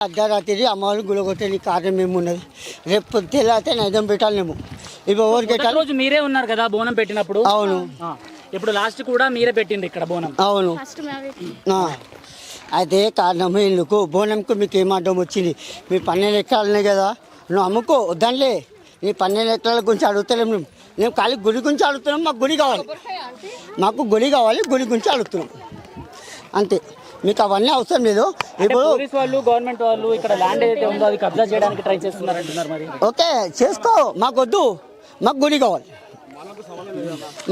అర్ధరాత్రి అమ్మవారిని గులగొట్టని కారణం ఏమున్నది. రేపు తెల్లారితే నైదం పెట్టాలేము. ఇప్పుడు ఎవరికి రోజు మీరే ఉన్నారు కదా బోనం పెట్టినప్పుడు. అవును. ఇప్పుడు లాస్ట్ కూడా మీరే పెట్టింది ఇక్కడ బోనం. అవును. అయితే కారణం ఎందుకు బోనంకు మీకు ఏం అడ్డం వచ్చింది? మీ 12 ఎకరాలు కదా, నువ్వు అమ్ముకో వద్దానిలే. నీ 12 ఎకరాల గురించి అడుగుతలేము. మేము ఖాళీ గుడి గురించి అడుగుతున్నాం. మాకు గుడి కావాలి, మాకు గుడి కావాలి, గుడి గురించి అడుగుతున్నాం అంతే. మీకు అవన్నీ అవసరం లేదు. ఇప్పుడు పోలీస్ వాళ్ళు గవర్నమెంట్ వాళ్ళు ఇక్కడ ల్యాండ్ ఏదైతే ఉందో అది కబ్జా చేయడానికి ట్రై చేస్తున్నారు అంటున్నారు. మరి ఓకే చేసుకో, మాకు వద్దు, మాకు గుడి కావాలి,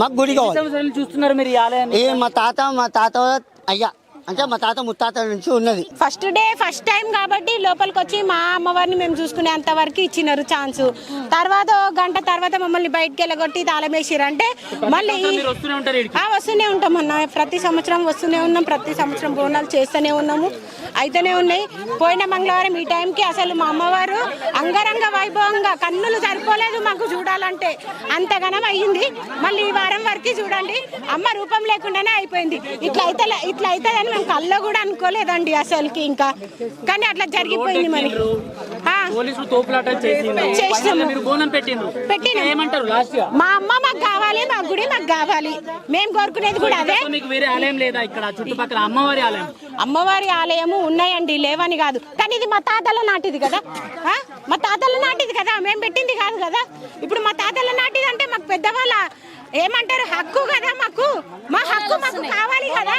మాకు గుడి కావాలి. చూస్తున్నారు మీరు ఈ ఆలయాన్ని. మా తాత అయ్యా అంటే మా తాత ముత్తాత నుంచి ఉన్నది. ఫస్ట్ టైం కాబట్టి లోపలికి వచ్చి మా అమ్మవారిని మేము చూసుకునే అంతవరకు ఇచ్చినారు ఛాన్స్. తర్వాత గంట తర్వాత మమ్మల్ని బయటకు వెళ్ళగొట్టి తాళం వేసిరు. అంటే మళ్ళీ వస్తూనే ఉంటాం అన్న, ప్రతి సంవత్సరం వస్తూనే ఉన్నాం, ప్రతి సంవత్సరం బోనాలు చేస్తూనే ఉన్నాము, అయితేనే ఉన్నాయి. పోయిన మంగళవారం ఈ టైంకి అసలు మా అమ్మవారు అంగరంగ వైభవంగా కన్నులు సరిపోలేదు మాకు చూడాలంటే, అంతగానం అయ్యింది. మళ్ళీ ఈ వారం వరకు చూడండి అమ్మ రూపం లేకుండానే అయిపోయింది. ఇట్లా అవుతుందని మేము కల్లో కూడా అనుకోలేదండి అసలుకి. ఇంకా కానీ అట్లా జరిగిపోయింది. మరి మా అమ్మ మాకు కావాలి, మా గుడి మాకు కావాలి, మేము కోరుకునేది కూడా అదే. అమ్మవారి ఆలయము ఉన్నాయండి, లేవని కాదు. కానీ ఇది మా తాతల నాటిది కదా, మేము పెట్టింది కాదు కదా. ఇప్పుడు మా తాతల నాటిది అంటే మాకు పెద్దవాళ్ళ ఏమంటారు హక్కు కదా, మా హక్కు మాకు కావాలి కదా.